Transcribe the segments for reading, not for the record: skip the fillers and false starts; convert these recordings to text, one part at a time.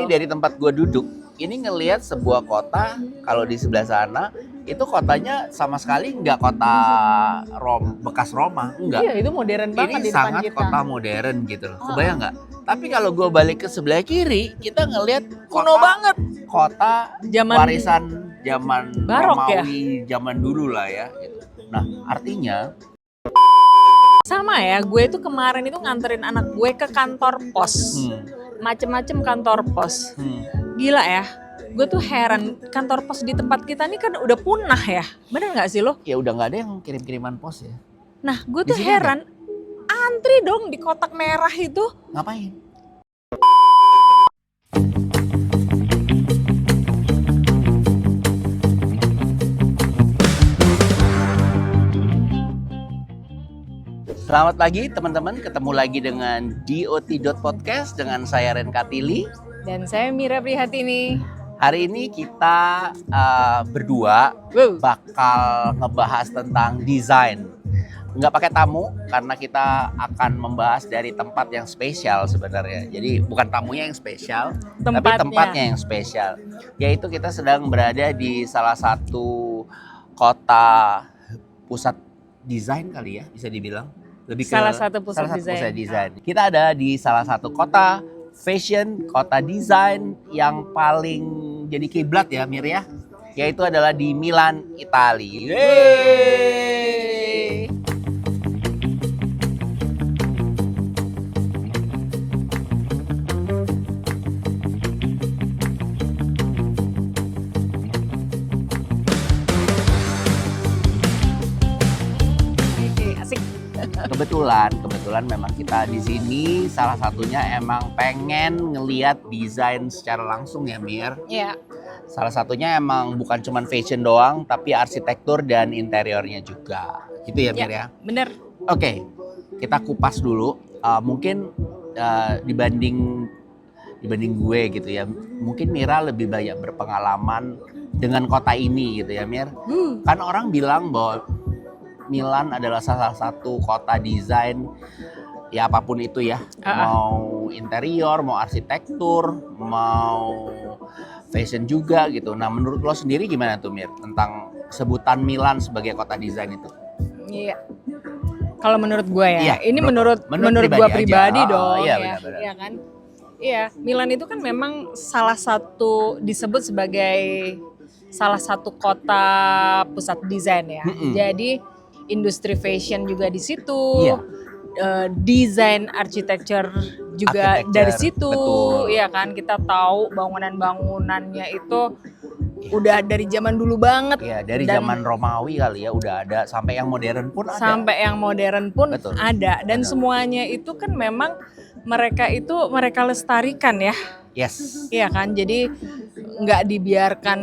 ini dari tempat gue duduk, ini ngelihat sebuah kota. Kalau di sebelah sana itu kotanya sama sekali nggak kota bekas Roma, enggak. Iya, itu modern banget Ini di depan sangat kita. kota modern gitu loh. Kebayang nggak? Tapi kalau gue balik ke sebelah kiri, kita ngelihat Kuno banget. Kota Zaman warisan zaman barok ya? Romawi zaman dulu lah ya. Gitu. Nah, artinya Sama ya, gue tuh kemarin itu nganterin anak gue ke kantor pos. Macem-macem kantor pos. Gila ya, gue tuh heran, kantor pos di tempat kita nih kan udah punah ya. Bener gak sih lo? ya udah nggak ada yang kirim-kiriman pos ya. Nah, gue Di tuh sini heran, antri dong di kotak merah itu. Ngapain? Selamat pagi teman-teman, ketemu lagi dengan DOT.podcast dengan saya Ren Katili. Dan saya Mira Prihatini. Hari ini kita berdua bakal ngebahas tentang desain. Nggak pakai tamu karena kita akan membahas dari tempat yang spesial sebenarnya. Jadi bukan tamunya yang spesial, tapi tempatnya yang spesial. Yaitu kita sedang berada di salah satu kota pusat desain kali ya, bisa dibilang. Lebih ke salah satu pusat desain. Kita ada di salah satu kota fashion, kota desain yang paling jadi kiblat ya Mir ya. Yaitu adalah di Milan, Italia. Yeay! Kebetulan memang kita di sini salah satunya emang pengen ngelihat desain secara langsung ya Mir. Iya. Salah satunya emang bukan cuma fashion doang, tapi arsitektur dan interiornya juga. Gitu ya Mir ya? Bener. Oke, kita kupas dulu. Mungkin dibanding gue gitu ya, mungkin Mira lebih banyak berpengalaman dengan kota ini gitu ya Mir. Kan orang bilang bahwa Milan adalah salah satu kota desain ya apapun itu ya, mau interior, mau arsitektur, mau fashion juga gitu. Nah menurut lo sendiri gimana tuh Mir tentang sebutan Milan sebagai kota desain itu? Iya. Kalau menurut gue ya, iya, ini menurut gue pribadi dong iya, ya, benar. Iya kan? Iya, Milan itu kan memang salah satu disebut sebagai salah satu kota pusat desain ya. Jadi industri fashion juga di situ, desain arsitektur juga dari situ, betul. Ya kan kita tahu bangunan-bangunannya itu udah dari zaman dulu banget. Ya dari zaman Romawi kali ya udah ada, sampai yang modern pun ada. Sampai yang modern pun betul. Ada dan semuanya itu kan memang mereka lestarikan ya. Yes. Iya kan, jadi nggak dibiarkan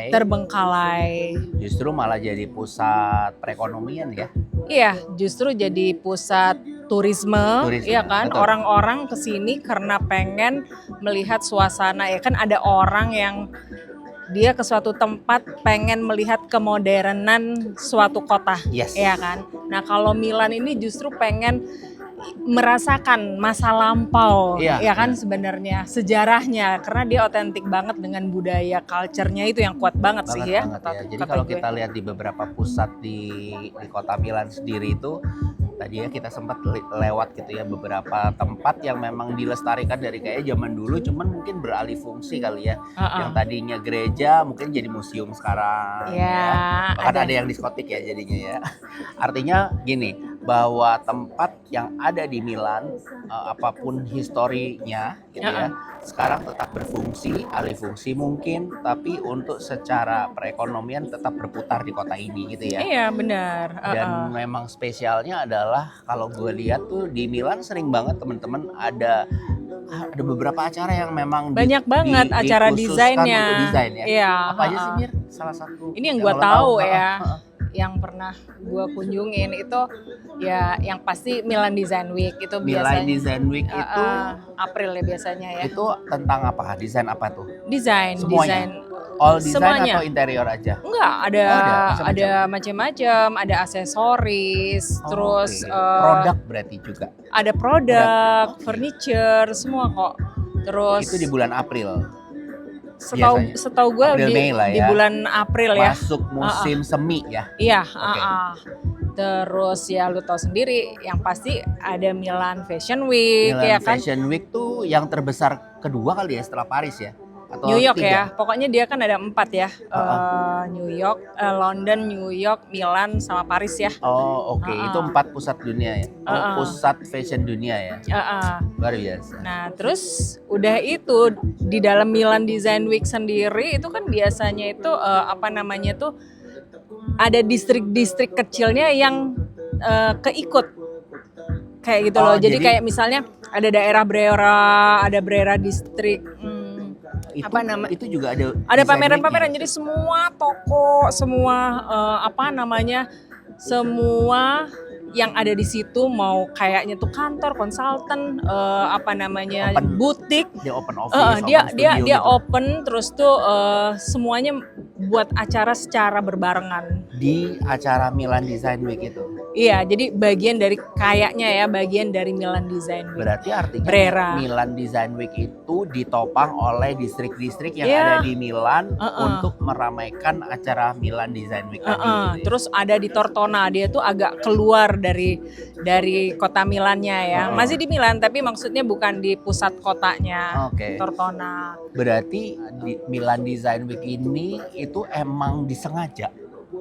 terbengkalai. Justru malah jadi pusat perekonomian ya. Iya, justru jadi pusat turisme. Iya kan, betul. Orang-orang kesini karena pengen melihat suasana. Ya kan ada orang yang dia ke suatu tempat pengen melihat kemodernan suatu kota. Yes. Iya kan. Nah kalau Milan ini justru pengen merasakan masa lampau, ya kan sebenarnya sejarahnya, karena dia otentik banget dengan budaya, culture-nya itu yang kuat banget sih ya. Jadi kalau kita lihat di beberapa pusat di kota Milan sendiri itu, tadi ya kita sempat lewat gitu ya beberapa tempat yang memang dilestarikan dari kayak zaman dulu, cuman mungkin beralih fungsi kali ya. Yang tadinya gereja mungkin jadi museum sekarang. Ya. Bahkan ada yang diskotik ya jadinya ya. Artinya gini, bahwa tempat yang ada di Milan, apapun historinya gitu ya, sekarang tetap berfungsi, alih fungsi mungkin, tapi untuk secara perekonomian tetap berputar di kota ini gitu ya. Iya benar. Dan memang spesialnya adalah kalau gue lihat tuh di Milan sering banget teman-teman ada beberapa acara yang memang banyak banget acara desainnya. Untuk desain ya. Iya. Apa aja sih Mir? Salah satu. Ini yang gue tahu ya. Yang pernah gue kunjungin itu ya yang pasti Milan Design Week itu biasanya. Milan Design Week itu April ya biasanya ya. Itu tentang apa? Desain apa tuh? Desain. All design semuanya. Atau interior aja? Enggak, ada macam-macam, ada aksesoris, terus produk berarti juga. Ada produk, furniture, semua kok. Terus Itu di bulan April. biasanya. setahu gue April, Mei lah di ya. bulan April ya. Masuk musim semi ya. Iya, Oke. Terus ya lu tahu sendiri yang pasti ada Milan Fashion Week Milan ya kan. Fashion Week tuh yang terbesar kedua kali ya setelah Paris ya? Atau New York 3? ya, pokoknya dia kan ada 4 ya, New York, London, New York, Milan, sama Paris ya. Oh oke, itu 4 pusat dunia ya? Pusat fashion dunia ya? Luar biasa. Nah terus udah itu di dalam Milan Design Week sendiri itu kan biasanya itu apa namanya tuh ada distrik-distrik kecilnya yang keikut kayak gitu loh. Jadi kayak misalnya ada daerah Brera, ada Brera distrik. Itu juga ada design pameran-pameran, week-nya. jadi semua toko, semua semua yang ada di situ mau kayaknya tuh kantor, konsultan, butik, Dia open office, dia open studio gitu. open terus tuh semuanya buat acara secara berbarengan. Di acara Milan Design Week itu. Iya, jadi bagian dari bagian dari Milan Design Week. Berarti artinya Brera. Milan Design Week itu ditopang oleh distrik-distrik yang Iya. ada di Milan untuk meramaikan acara Milan Design Week tadi. Gitu ya. Terus ada di Tortona, dia tuh agak keluar dari kota Milannya ya. Masih di Milan tapi maksudnya bukan di pusat kotanya. Oke. Tortona. Berarti di Milan Design Week ini itu emang disengaja.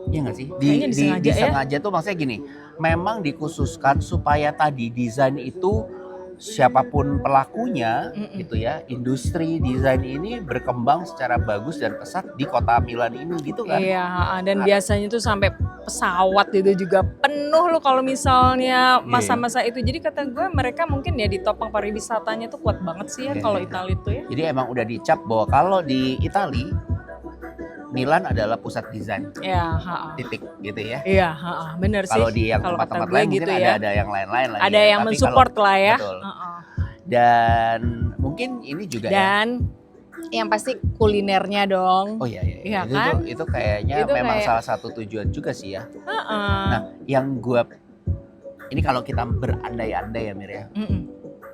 Iya nggak sih? Kayaknya disengaja ya. Disengaja tuh maksudnya gini, memang dikhususkan supaya tadi desain itu siapapun pelakunya gitu ya, industri desain ini berkembang secara bagus dan pesat di kota Milan ini gitu kan. Iya, dan biasanya tuh sampai pesawat itu juga penuh loh kalau misalnya masa-masa itu. Jadi kata gue mereka mungkin ya ditopang pariwisatanya tuh kuat banget sih ya kalau Italia itu ya. Jadi emang udah dicap bahwa kalau di Italia Milan adalah pusat desain. Iya, Titik gitu ya. Iya, bener sih. Kalau di yang Kalau tempat-tempat kata gue lain gitu mungkin ya. ada yang lain-lain lagi. Ada ya. yang Tapi mensupport lah ya. Betul. Dan mungkin ini juga Dan yang pasti kulinernya dong. Oh iya. Iya itu, kan? itu kayaknya Itu memang kayak- salah satu tujuan juga sih ya. Nah, yang gue ini kalau kita berandai-andai ya Mir ya.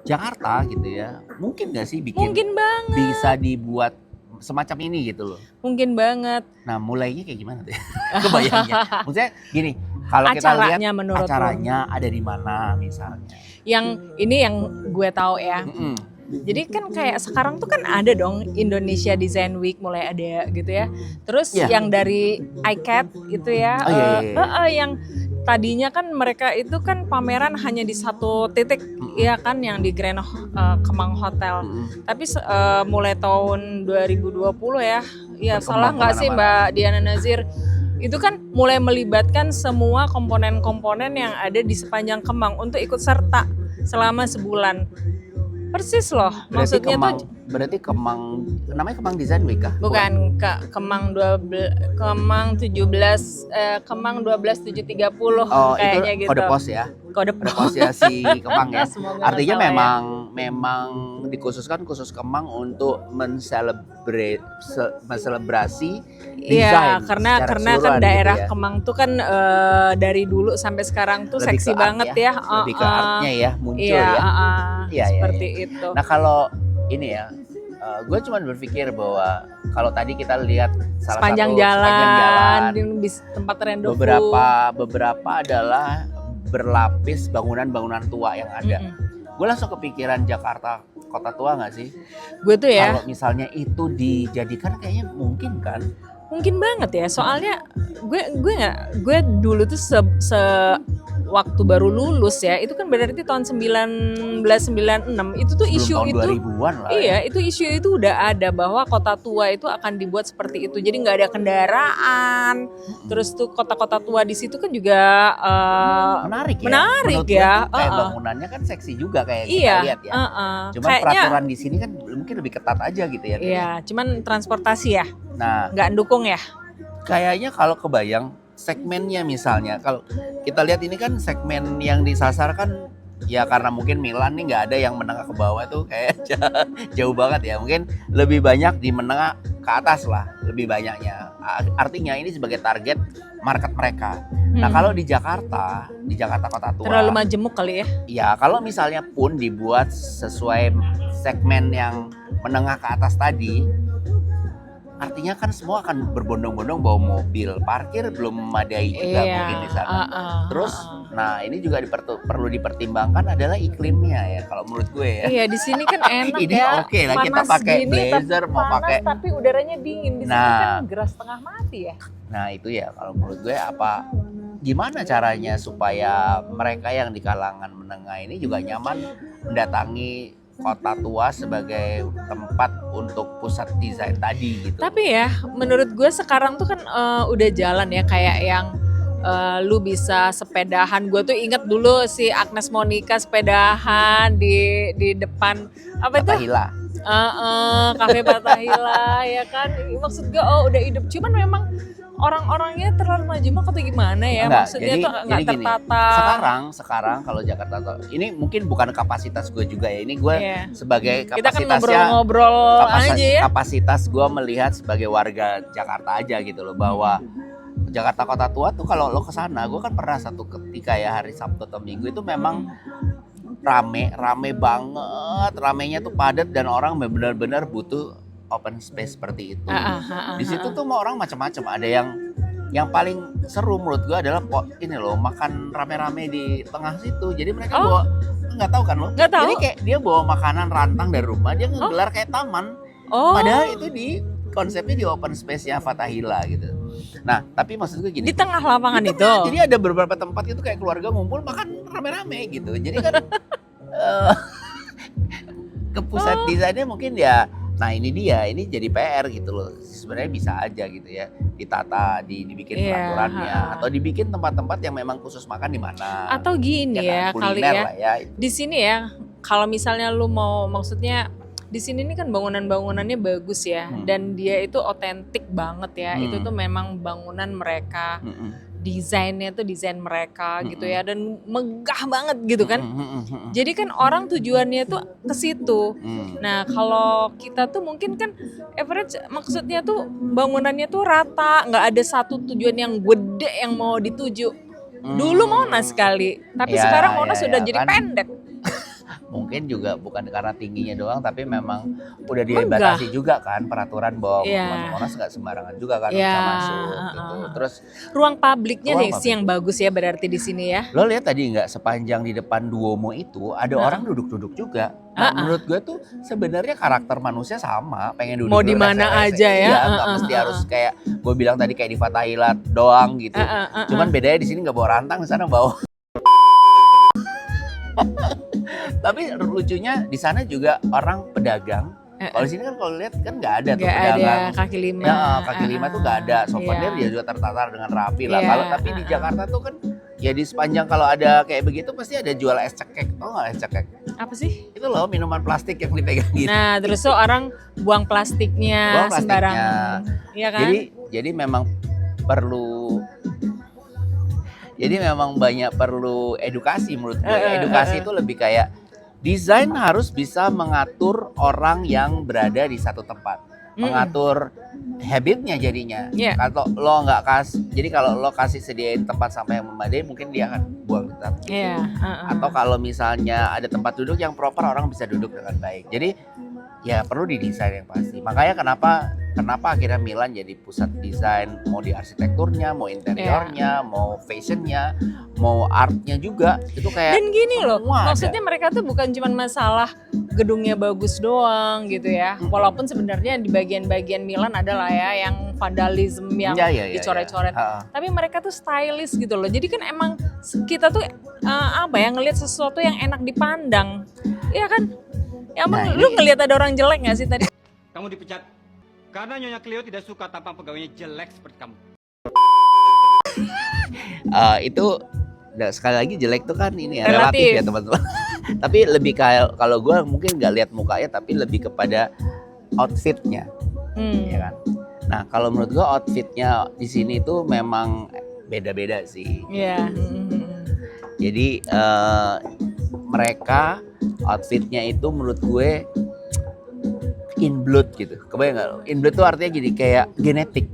Jakarta gitu ya. Mungkin gak sih Mungkin banget. bisa dibuat semacam ini gitu loh. Mungkin banget. Nah, mulainya kayak gimana tuh? Kebayangnya. Maksudnya gini, kalau kita lihat Acaranya menurut acaranya ada di mana misalnya. Yang ini yang gue tahu ya. Jadi kan kayak sekarang tuh kan ada dong Indonesia Design Week mulai ada gitu ya. Terus Iya. yang dari ICAT gitu ya. Oh, iya. Yang tadinya kan mereka itu kan pameran hanya di satu titik ya kan yang di Grand Kemang Hotel. Tapi mulai tahun 2020 ya. Ya Berkembang salah nggak sih kemana-mana. Mbak Diana Nazir? Itu kan mulai melibatkan semua komponen-komponen yang ada di sepanjang Kemang untuk ikut serta selama sebulan. Persis loh, maksudnya Berarti Kemang namanya Kemang Design Week kah? bukan Kemang 12730 Oh, kayaknya itu gitu. kode pos ya. Kode Kode pos ya si Kemang ya. Semoga nggak Artinya salah ya. memang dikhususkan khusus Kemang untuk menselebrasi Iya, desain karena secara kan keseluruhan daerah gitu ya. Kemang tuh kan dari dulu sampai sekarang tuh Lebih seksi ke art banget ya. Lebih ke artnya ya muncul Iya, ya. Iya, seperti iya. itu. Nah kalau ini ya, gue cuma berpikir bahwa kalau tadi kita lihat sepanjang sepanjang jalan, di tempat rendezvous. beberapa adalah berlapis bangunan-bangunan tua yang ada. Gue langsung kepikiran Jakarta kota tua nggak sih? Gue tuh ya. Kalau misalnya itu dijadikan kayaknya mungkin kan? Mungkin banget ya, soalnya gue dulu tuh waktu baru lulus ya, itu kan berarti tahun 1996 itu tuh Sebelum isu tahun itu 2000-an lah. iya itu isu itu udah ada bahwa kota tua itu akan dibuat seperti itu, jadi nggak ada kendaraan, terus tuh kota-kota tua di situ kan juga Menarik ya. menarik Menurut ya. gue kayak bangunannya kan seksi juga kayak Iya, kita lihat ya. Cuman kayaknya peraturan di sini kan mungkin lebih ketat aja gitu ya. iya, cuman transportasi ya Nah, nggak dukung ya. kayaknya kalau kebayang segmennya misalnya, kalau kita lihat ini kan segmen yang disasar kan ya karena mungkin Milan nih nggak ada yang menengah ke bawah tuh kayak jauh banget ya. Mungkin lebih banyak di menengah ke atas lah, lebih banyaknya. Artinya ini sebagai target market mereka. Nah kalau di Jakarta kota tua, Terlalu majemuk kali ya. ya kalau misalnya pun dibuat sesuai segmen yang menengah ke atas tadi, artinya kan semua akan berbondong-bondong bawa mobil, parkir belum memadai juga mungkin di sana. Terus, nah ini juga perlu dipertimbangkan adalah iklimnya ya, kalau menurut gue ya. Iya, di sini kan enak Ini ya. oke lah, kita Panas pakai gini, blazer, mau panas, pakai. tapi udaranya dingin. Di sini kan geras setengah mati ya. Nah itu ya, kalau menurut gue gimana caranya supaya mereka yang di kalangan menengah ini juga nyaman mendatangi kota tua sebagai tempat untuk pusat desain tadi gitu. Tapi ya, menurut gue sekarang tuh kan udah jalan ya, kayak yang lu bisa sepedahan. Gue tuh inget dulu si Agnes Monica sepedahan di depan apa itu? Fathahila. Cafe Fathahila ya kan. Maksud gue udah hidup. Cuman memang orang-orangnya terlalu majemuk atau gimana ya? Enggak, Maksudnya tuh nggak gini, tertata. Sekarang kalau Jakarta ini mungkin bukan kapasitas gue juga ya. Ini gue sebagai kita kan kapasitasnya ngobrol-ngobrol aja ya. Kapasitas gue melihat sebagai warga Jakarta aja gitu loh, bahwa Jakarta Kota Tua tuh kalau lo kesana, gue kan pernah satu ketika ya hari Sabtu atau Minggu itu memang rame banget, ramenya tuh padat dan orang benar-benar butuh open space seperti itu. Di situ tuh mau orang macam-macam. Ada yang paling seru menurut gue adalah ini loh, makan rame-rame di tengah situ. Jadi mereka bawa, nggak tahu kan lo? Nggak tahu. Jadi kayak dia bawa makanan rantang dari rumah, dia ngegelar kayak taman. Padahal itu konsepnya di open space-nya Fathahila gitu. Nah, tapi maksud gue gini. Di tengah lapangan itu. Jadi ada beberapa tempat itu kayak keluarga ngumpul makan rame-rame gitu. Jadi kan ke pusat desainnya mungkin ya. Nah ini jadi PR gitu loh. Sebenarnya bisa aja gitu ya, ditata, dibikin peraturannya, atau dibikin tempat-tempat yang memang khusus makan di mana. Atau gini ya, kali ya. Di sini ya, kalau misalnya lu mau, maksudnya di sini nih kan bangunan-bangunannya bagus ya, dan dia itu otentik banget ya. Itu tuh memang bangunan mereka. Desainnya tuh desain mereka gitu ya, dan megah banget gitu kan. Jadi kan orang tujuannya tuh ke situ. Nah kalau kita tuh mungkin kan average, maksudnya tuh bangunannya tuh rata, nggak ada satu tujuan yang gede yang mau dituju. Dulu Monas sekali, tapi sekarang Monas sudah jadi pendek. Mungkin juga bukan karena tingginya doang, tapi memang udah dibatasi juga kan peraturan bahwa Monas nggak sembarangan juga kan bisa masuk gitu. Terus ruang publiknya nih sih yang bagus ya berarti di sini ya. Lo lihat tadi nggak, sepanjang di depan Duomo itu ada orang duduk-duduk juga. Nah, menurut gue tuh sebenarnya karakter manusia sama, pengen duduk mau di mana aja ya. Iya, nggak mesti harus kayak gue bilang tadi kayak di Fathahila doang gitu. Cuman bedanya di sini nggak bawa rantang, di sana bawa. Tapi lucunya di sana juga orang pedagang. Kalau di sini kan kalau lihat kan nggak ada tuh pedagang. Ada kaki lima. Ya, kaki lima tuh nggak ada. Souvenir dia juga tertata dengan rapi lah. Kalau tapi di Jakarta tuh kan ya di sepanjang kalau ada kayak begitu pasti ada jual es cekek. Tau nggak es cekek? Apa sih? Itu loh minuman plastik yang dipegang gitu. Nah terus tuh orang buang plastiknya sembarangan. Iya kan? Jadi memang perlu. Jadi memang banyak perlu edukasi menurut gue. Edukasi itu lebih kayak desain harus bisa mengatur orang yang berada di satu tempat. Mengatur habitnya jadinya. Kalau lo nggak jadi kalau lo kasih sediain tempat sampah yang memadai, mungkin dia akan buang tetap. Atau kalau misalnya ada tempat duduk yang proper, orang bisa duduk dengan baik. Jadi ya perlu didesain yang pasti. Makanya kenapa akhirnya Milan jadi pusat desain, mau di arsitekturnya, mau interiornya, mau fashionnya, mau artnya juga. Itu kayak dan gini loh, maksudnya ada. mereka tuh bukan cuma masalah gedungnya bagus doang gitu ya. Walaupun sebenarnya di bagian-bagian Milan adalah ya yang vandalisme yang dicoret-coret. Tapi mereka tuh stylish gitu loh. Jadi kan emang kita tuh ngelihat sesuatu yang enak dipandang. Iya kan? Ya emang lu ngelihat ada orang jelek gak sih tadi? Kamu dipecat karena Nyonya Cleo tidak suka tampang pegawainya jelek seperti kamu. Itu sekali lagi jelek tuh kan ini ya relatif ya teman-teman. Tapi lebih kayak kalau gue mungkin nggak lihat mukanya, tapi lebih kepada outfitnya, ya kan. Nah kalau menurut gue outfitnya di sini tuh memang beda-beda sih. Jadi mereka outfitnya itu menurut gue in blood gitu. Kebayang nggak lo? In blood tuh artinya jadi kayak genetik.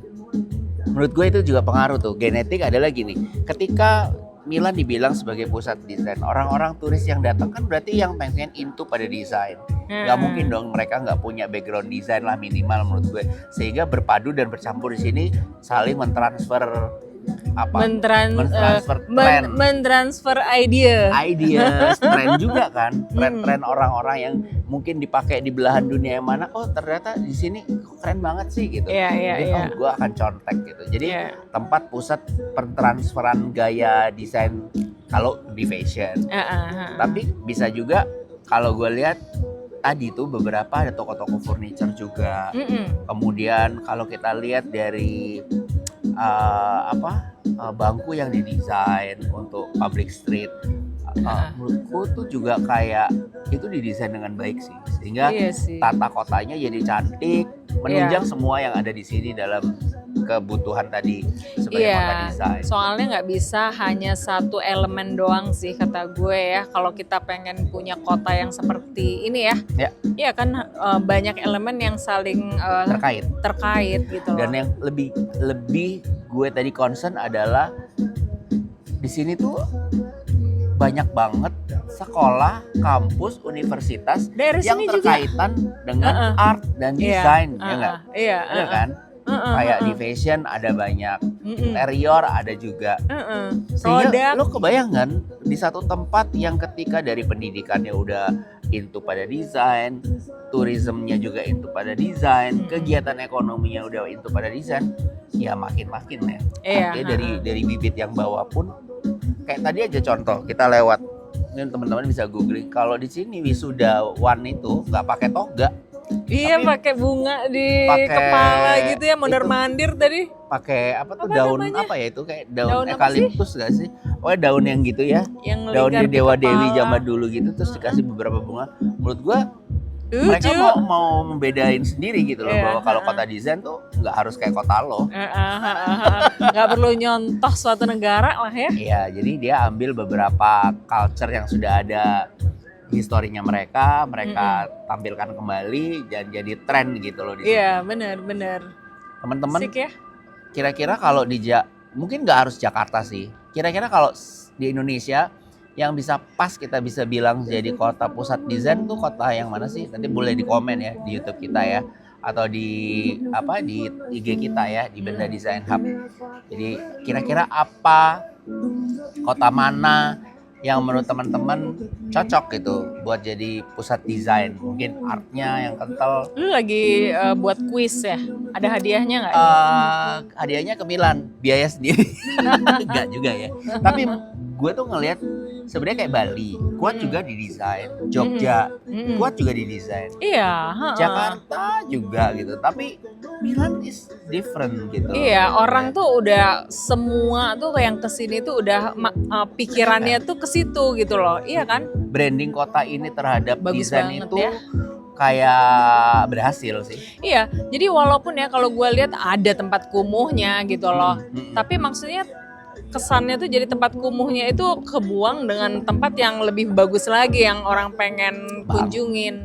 Menurut gue itu juga pengaruh tuh. Genetik adalah gini. Ketika Milan dibilang sebagai pusat desain, orang-orang turis yang datang kan berarti yang pengen into pada desain. Nggak mungkin dong mereka nggak punya background desain lah minimal menurut gue. Sehingga berpadu dan bercampur di sini saling mentransfer mentransfer ide tren juga kan, tren juga yang mungkin dipakai di belahan dunia yang mana, oh ternyata di sini keren banget sih gitu. Jadi gue akan contek gitu. Jadi tempat pusat pentransferan gaya desain kalau di fashion. Tapi bisa juga kalau gue lihat tadi tuh beberapa ada toko-toko furniture juga. Kemudian kalau kita lihat dari bangku yang didesain untuk public street, menurutku tuh juga kayak itu didesain dengan baik sih, sehingga tata kotanya jadi cantik, menunjang semua yang ada di sini dalam kebutuhan tadi sebagai kota desain. Soalnya nggak bisa hanya satu elemen doang sih kata gue ya. Kalau kita pengen punya kota yang seperti ini ya, iya kan banyak elemen yang saling terkait gitu loh. Dan yang lebih gue tadi concern adalah di sini tuh banyak banget sekolah, kampus, universitas yang terkaitan dengan art dan desain, ya nggak? Iya kan? Kayak di fashion ada banyak, interior ada juga. Sehingga lo kebayang kan di satu tempat yang ketika dari pendidikannya udah into pada desain, tourismnya juga into pada desain, kegiatan ekonominya udah into pada desain, ya makin-makin ya. Artinya dari bibit yang bawah pun, kayak tadi aja contoh kita lewat, ini teman-teman bisa googling, kalau di sini wisudawan itu nggak pakai toga. Iya, pakai bunga di kepala gitu ya, mondar-mandir tadi. Pakai daun namanya? Apa ya itu, kayak daun eukaliptus gak sih? Pokoknya daun yang gitu ya. Yang daunnya Dewa Dewi zaman dulu gitu, terus dikasih beberapa bunga. Menurut gua mereka mau membedain sendiri gitu loh, bahwa kalau kota desain tuh nggak harus kayak kota lo. Nggak perlu nyontoh suatu negara lah ya. Iya, jadi dia ambil beberapa culture yang sudah ada historinya mereka tampilkan kembali dan jadi tren gitu loh di sini. Iya, benar. Teman-teman, ya? Kira-kira kalau mungkin nggak harus Jakarta sih. Kira-kira kalau di Indonesia yang bisa pas kita bisa bilang jadi kota pusat desain tuh kota yang mana sih? Nanti boleh di komen ya di YouTube kita ya, atau di IG kita ya, di Benda Design Hub. Jadi kira-kira apa, kota mana yang menurut teman-teman cocok gitu buat jadi pusat desain, mungkin artnya yang kental. Lu lagi buat kuis ya? Ada hadiahnya nggak? Hadiahnya ke Milan, biaya sendiri. Enggak juga ya. Tapi gue tuh ngelihat sebenarnya kayak Bali, kuat juga didesain. Jogja, kuat juga didesain. Iya. Jakarta juga gitu. Tapi Milan is different gitu. Iya, orang tuh udah semua tuh yang kesini tuh udah pikirannya tuh ke situ gitu loh. Iya kan? Branding kota ini terhadap bagus desain itu ya, kayak berhasil sih. Iya, jadi walaupun ya kalau gue lihat ada tempat kumuhnya gitu loh, tapi maksudnya kesannya tuh jadi tempat kumuhnya itu kebuang dengan tempat yang lebih bagus lagi yang orang pengen kunjungin.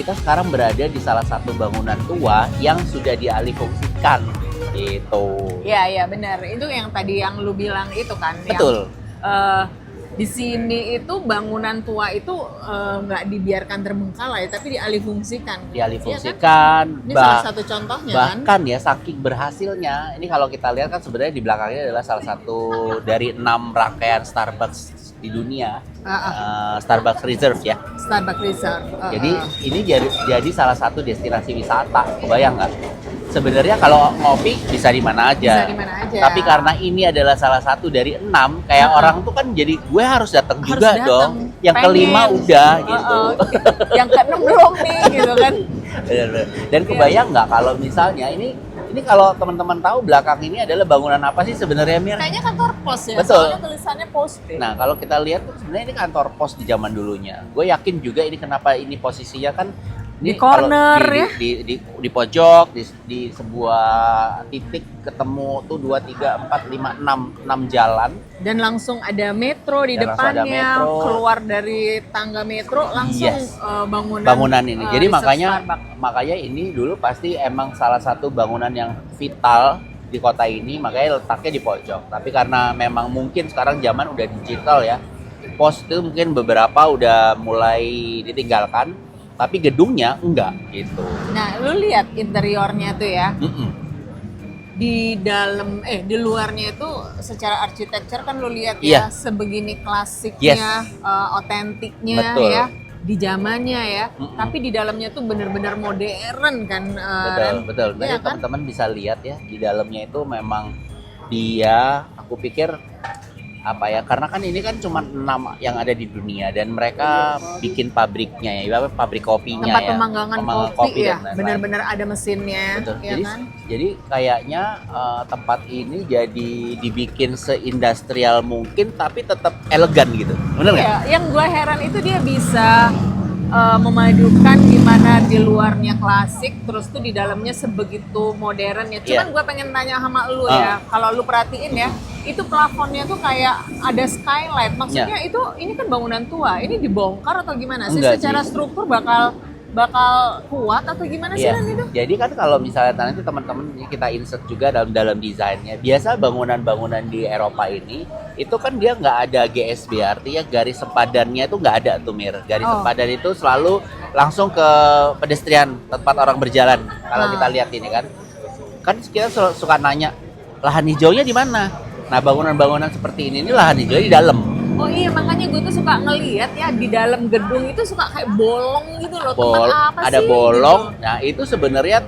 Kita sekarang berada di salah satu bangunan tua yang sudah dialihfungsikan gitu. Iya benar. Itu yang tadi yang lu bilang itu kan. Betul. Di sini itu bangunan tua itu nggak dibiarkan terbengkalai, tapi dialihfungsikan. Dialihfungsikan. Ya kan? Ini salah satu contohnya bahkan ya saking berhasilnya. Ini kalau kita lihat kan sebenarnya di belakangnya adalah salah satu dari 6 rangkaian Starbucks di dunia. Starbucks Reserve ya. Starbucks Reserve. Jadi ini jadi salah satu destinasi wisata. Kebayang nggak? Sebenarnya kalau ngopi bisa di mana aja. Tapi karena ini adalah salah satu dari 6, kayak orang tuh kan jadi gue harus datang juga dong. Yang kelima udah gitu. Yang keenam belum nih gitu kan. Benar. Dan kebayang nggak kalau misalnya ini Ini kalau teman-teman tahu belakang ini adalah bangunan apa sih sebenarnya, Mir? Kayaknya kantor pos ya, Betul. soalnya tulisannya poste. Nah, kalau kita lihat tuh sebenarnya ini kantor pos di zaman dulunya. Gue yakin juga ini kenapa ini posisinya kan Di ini kalau corner ya. di pojok di sebuah titik ketemu tuh 2 3 4 5 6 jalan. Dan langsung ada metro di Dan langsung ada depannya, metro. keluar dari tangga metro langsung Yes. bangunan ini. Jadi research makanya Starbucks. ini dulu pasti emang salah satu bangunan yang vital di kota ini, makanya letaknya di pojok. Tapi karena memang mungkin sekarang zaman udah digital ya, pos itu mungkin beberapa udah mulai ditinggalkan, tapi gedungnya enggak gitu. Nah, lu lihat interiornya tuh ya. Mm-mm. Di dalam di luarnya itu secara arsitektur kan lu lihat Iya. ya sebegini klasiknya, otentiknya Betul. ya di zamannya ya. Mm-mm. Tapi di dalamnya tuh bener-bener modern kan. Betul. Jadi Iya kan? teman-teman bisa lihat ya di dalamnya itu memang dia, aku pikir apa ya, karena kan ini kan cuma 6 yang ada di dunia dan mereka bikin pabriknya ya, pabrik kopinya Tempat ya. pemanggangan Pemanggangan kopi ya, dan lain-lain. bener-bener ada mesinnya, Betul. ya Jadi kan? jadi kayaknya tempat ini jadi dibikin seindustrial mungkin tapi tetap elegan gitu. Bener nggak? Iya, yang gua heran itu dia bisa memadukan gimana di luarnya klasik, terus tuh di dalamnya sebegitu modern ya. Cuman Iya. gua pengen tanya sama lu ya, kalau lu perhatiin ya, itu plafonnya tuh kayak ada skylight. Maksudnya itu ini kan bangunan tua, ini dibongkar atau gimana sih? Enggak Secara sih. struktur bakal kuat atau gimana sih Iya. Ran itu? Jadi kan kalau misalnya nanti teman-teman kita insert juga dalam desainnya. Biasa bangunan-bangunan di Eropa ini itu kan dia nggak ada GSB, artinya garis sempadannya itu nggak ada tuh, Mir. Garis sempadan itu selalu langsung ke pedestrian, tempat orang berjalan. Kalau kita lihat ini kan kita suka nanya lahan hijaunya di mana. Nah, bangunan-bangunan seperti ini lahan hijaunya di dalam. Oh iya, makanya gue tuh suka ngeliat ya di dalam gedung itu suka kayak bolong gitu loh. Tempat apa Ada sih? bolong. Gitu. Nah, itu sebenarnya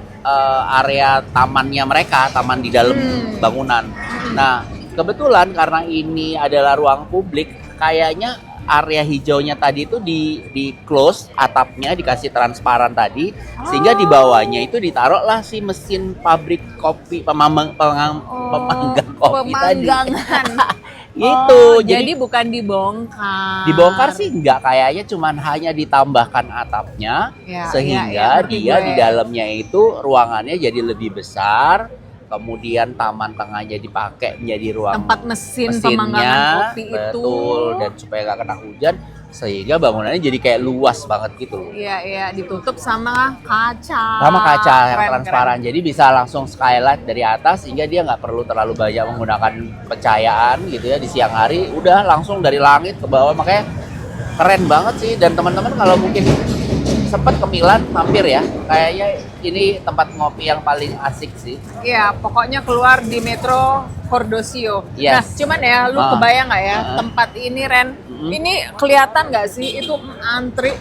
area tamannya mereka, taman di dalam bangunan. Nah, kebetulan karena ini adalah ruang publik, kayaknya area hijaunya tadi itu di close atapnya, dikasih transparan tadi, sehingga di bawahnya itu ditaruhlah si mesin pabrik kopi pemanggang kopi tadi. Pemanggangan. Gitu. Jadi bukan dibongkar. Dibongkar sih enggak, kayaknya cuman hanya ditambahkan atapnya Ya, sehingga ngerti dia gue. di dalamnya itu ruangannya jadi lebih besar, kemudian taman tengahnya dipakai menjadi ruang Tempat mesinnya mesinnya, kopi itu. betul, dan supaya nggak kena hujan sehingga bangunannya jadi kayak luas banget gitu loh. Iya, ditutup sama kaca. Sama kaca yang Keren, transparan, jadi bisa langsung skylight dari atas sehingga dia nggak perlu terlalu banyak menggunakan pencahayaan gitu ya. Di siang hari udah langsung dari langit ke bawah, makanya keren banget sih. Dan teman-teman kalau mungkin sempat ke Milan mampir ya, kayaknya ini tempat ngopi yang paling asik sih. Iya, pokoknya keluar di Metro Cordosio. Yes. Nah, cuman ya, lu kebayang nggak ya tempat ini, Ren? Ini kelihatan nggak sih itu antri?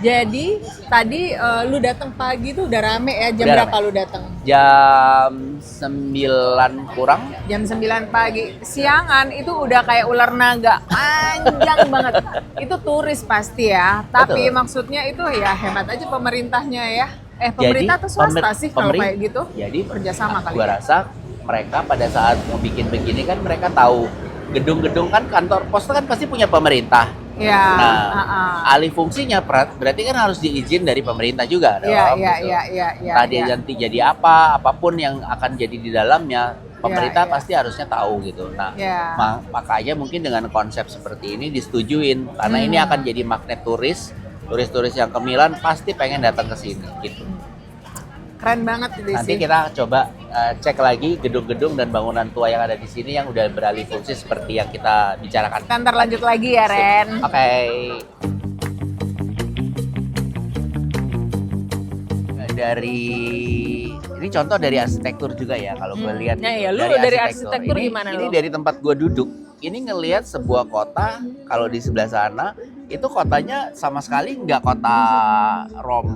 Jadi tadi lu datang pagi tuh udah rame ya. Jam Udah berapa lu datang? Jam 9 kurang. Jam 9 pagi. Siangan itu udah kayak ular naga, panjang banget. Itu turis pasti ya. Tapi Betul. maksudnya itu ya hemat aja pemerintahnya ya. Pemerintah atau swasta sih kalau kayak gitu? Jadi Kerjasama kali gua ya? rasa mereka pada saat mau bikin begini kan mereka tahu gedung-gedung kan kantor pos kan pasti punya pemerintah. Ya. Nah, alih fungsinya berarti kan harus diizin dari pemerintah juga dong. Iya. Tadi nanti jadi apapun yang akan jadi di dalamnya pemerintah Iya. pasti harusnya tahu gitu. Nah, Iya. makanya mungkin dengan konsep seperti ini disetujuin karena ini akan jadi magnet turis-turis yang ke Milan pasti pengen datang ke sini gitu. Keren banget di Nanti sini. kita coba cek lagi gedung-gedung dan bangunan tua yang ada di sini yang udah beralih fungsi seperti yang kita bicarakan. Kita ntar lanjut lagi ya, Ren. Oke. Ini contoh dari arsitektur juga ya kalau gue lihat. Nah, ya, lu dari arsitektur gimana Ini lu? dari tempat gue duduk. Ini ngelihat sebuah kota, kalau di sebelah sana itu kotanya sama sekali nggak kota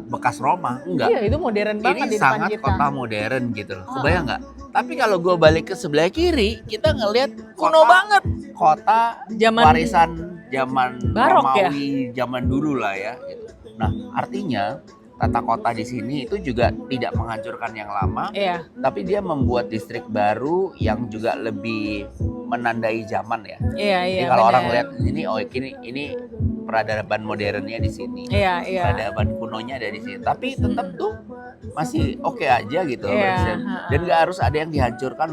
bekas Roma, enggak. Iya, itu modern banget Ini di depan sangat kita. kota modern gitu loh. Kebayang nggak? Tapi kalau gue balik ke sebelah kiri, kita ngelihat Kuno banget. Kota Zaman warisan zaman barok ya? Romawi zaman dulu lah ya. Gitu. Nah, artinya tata kota di sini itu juga tidak menghancurkan yang lama, Iya, tapi dia membuat distrik baru yang juga lebih menandai zaman ya. iya, Jadi iya. kalau benar. orang lihat ini, oh ini peradaban modernnya di sini, Iya, iya. peradaban kunonya ada di sini. Tapi tetap tuh masih oke aja gitu loh, Iya, Presiden. ha-ha. Dan nggak harus ada yang dihancurkan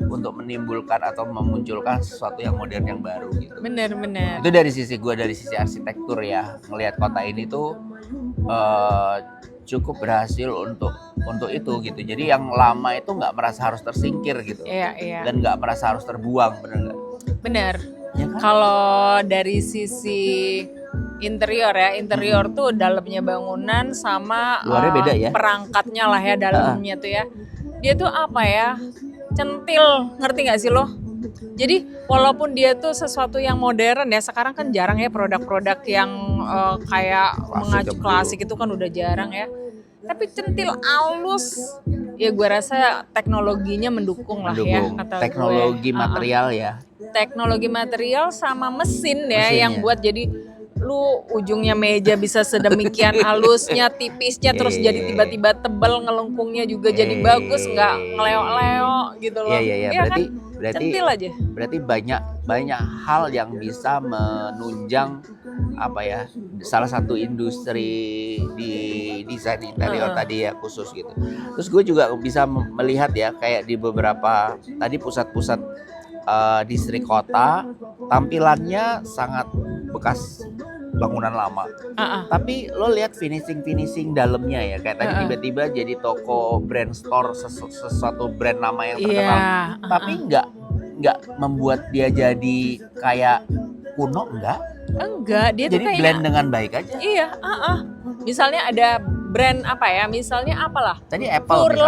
untuk menimbulkan atau memunculkan sesuatu yang modern yang baru gitu. Benar. Itu dari sisi gue, dari sisi arsitektur ya, ngelihat kota ini tuh cukup berhasil untuk itu gitu. Jadi yang lama itu nggak merasa harus tersingkir gitu, Iya. dan nggak merasa harus terbuang, bener nggak? Benar. Ya kan? Kalau dari sisi interior tuh dalamnya bangunan sama Luarnya beda ya? perangkatnya lah ya dalamnya tuh ya. Dia tuh apa ya? Centil, ngerti nggak sih lo? Jadi walaupun dia tuh sesuatu yang modern ya, sekarang kan jarang ya produk-produk yang kayak mengacu klasik itu kan udah jarang ya. Tapi centil halus, ya gue rasa teknologinya mendukung lah ya kata teknologi gue. material ya. Teknologi material sama mesin ya Mesinnya. yang buat jadi lu ujungnya meja bisa sedemikian halusnya, tipisnya terus Iya. jadi tiba-tiba tebal, ngelengkungnya juga jadi bagus, nggak ngeleo-leo gitu loh. Iya. Iya kan? Berarti Centil aja. berarti banyak hal yang bisa menunjang apa ya, salah satu industri di desain interior tadi ya khusus gitu. Terus gue juga bisa melihat ya kayak di beberapa tadi pusat-pusat distrik kota, tampilannya sangat bekas bangunan lama. Tapi lo lihat finishing dalamnya ya, kayak tadi tiba-tiba jadi toko brand store sesuatu brand nama yang terkenal. Tapi nggak membuat dia jadi kayak kuno, Enggak, dia tuh jadi kayaknya blend dengan baik aja. iya, misalnya ada brand apa ya, misalnya apalah, Tadi Apple Purla,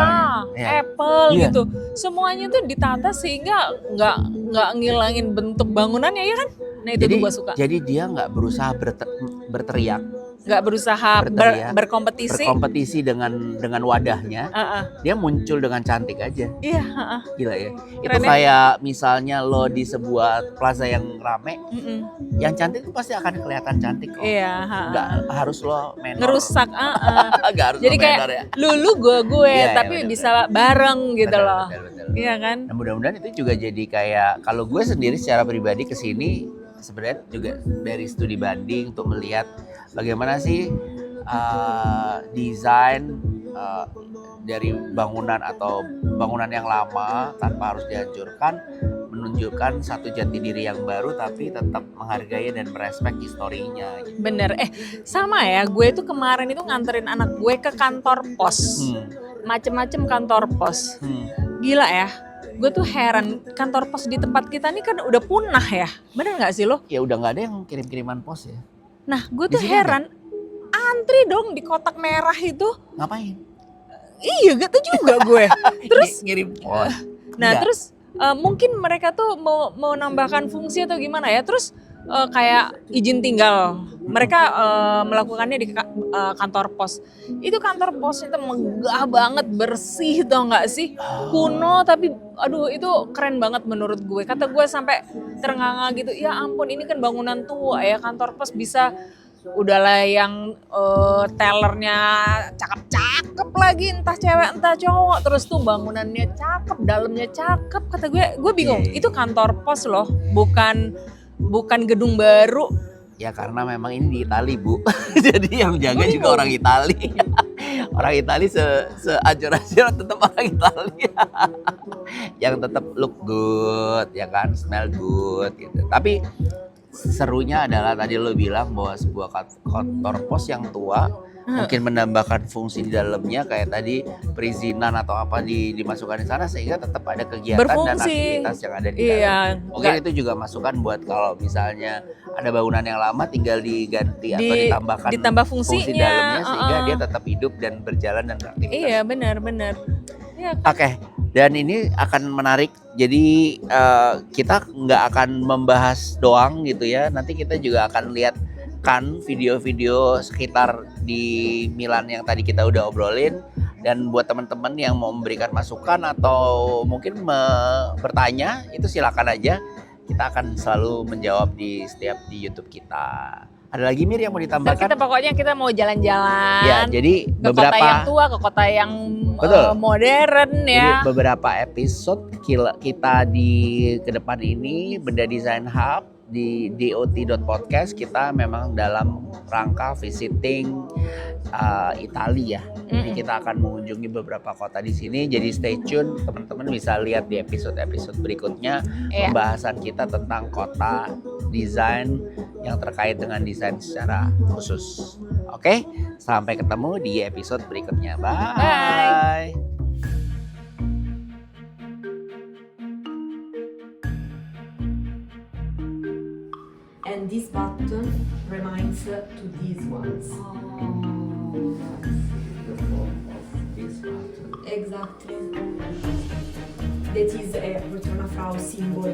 misalnya. Ya. Apple Iya. gitu. Semuanya tuh ditata sehingga nggak ngilangin bentuk bangunannya ya kan? Nah itu tuh gue suka. Jadi dia nggak berusaha berteriak, Nggak berusaha berteriak, berkompetisi. dengan wadahnya. Dia muncul dengan cantik aja. Iya, Gila ya. Itu Keren ya? kayak misalnya lo di sebuah plaza yang rame, yang cantik itu pasti akan kelihatan cantik kok. Iya, Nggak harus lo menor. ngerusak. Nggak harus Jadi lo kayak menor ya. lu gue, Iya, tapi bener, bisa bareng gitu Betul, loh. betul. Iya kan? Nah, mudah-mudahan itu juga jadi kayak, kalau gue sendiri secara pribadi kesini sebenarnya juga dari studi banding untuk melihat bagaimana sih desain dari bangunan atau bangunan yang lama tanpa harus dihancurkan, menunjukkan satu jati diri yang baru tapi tetap menghargai dan merespek historinya gitu. Bener. Sama ya, gue tuh kemarin itu nganterin anak gue ke kantor pos. Macem-macem kantor pos. Gila ya, gue tuh heran, kantor pos di tempat kita nih kan udah punah ya, bener nggak sih lo? Ya udah nggak ada yang kirim-kiriman pos ya. Nah gue Di tuh sini heran, antri dong di kotak merah itu. Ngapain? Iya gak tuh juga gue. Terus, ngirim pos. nah Nggak. terus mungkin mereka tuh mau nambahkan fungsi atau gimana ya. Terus kayak izin tinggal, mereka melakukannya di kantor pos. Itu kantor pos itu megah banget, bersih tau nggak sih? Kuno tapi aduh itu keren banget menurut gue. Kata gue sampai ternganga gitu, ya ampun ini kan bangunan tua ya, kantor pos bisa udahlah yang tellernya cakep-cakep lagi, entah cewek entah cowok, terus tuh bangunannya cakep, dalamnya cakep. Kata gue bingung, itu kantor pos loh, bukan gedung baru. Ya karena memang ini di Itali, Bu. Jadi yang jaga juga orang Itali. Orang Itali seacur-acur tetap orang Itali. Yang tetap look good, ya kan, smell good gitu. Tapi serunya adalah tadi lo bilang bahwa sebuah kantor pos yang tua mungkin menambahkan fungsi di dalamnya kayak tadi perizinan atau apa dimasukkan di sana sehingga tetap ada kegiatan dan Berfungsi. aktivitas yang ada di Iya, dalam. Mungkin itu juga masukan buat kalau misalnya ada bangunan yang lama tinggal diganti atau ditambahkan ditambah fungsi fungsinya, dalamnya sehingga dia tetap hidup dan berjalan dan beraktivitas. Iya benar. Iya kan? Oke, dan ini akan menarik. Jadi kita nggak akan membahas doang gitu ya. Nanti kita juga akan lihat kan video-video sekitar di Milan yang tadi kita udah obrolin. Dan buat teman-teman yang mau memberikan masukan atau mungkin bertanya, itu silakan aja. Kita akan selalu menjawab di YouTube kita. Ada lagi Mir yang mau Ntar ditambahkan? kita mau jalan-jalan. Ya, jadi ke kota yang tua, ke kota yang Betul. modern Jadi ya. beberapa episode kita di ke depan ini Benda Design Hub di dot.podcast kita memang dalam rangka visiting Italia. Jadi kita akan mengunjungi beberapa kota di sini. Jadi stay tune, teman-teman bisa lihat di episode-episode berikutnya Iya. pembahasan kita tentang kota, desain yang terkait dengan desain secara khusus. Oke, sampai ketemu di episode berikutnya. Bye. And this button reminds to these ones. Exactly. That is a Retorna Frau symbol.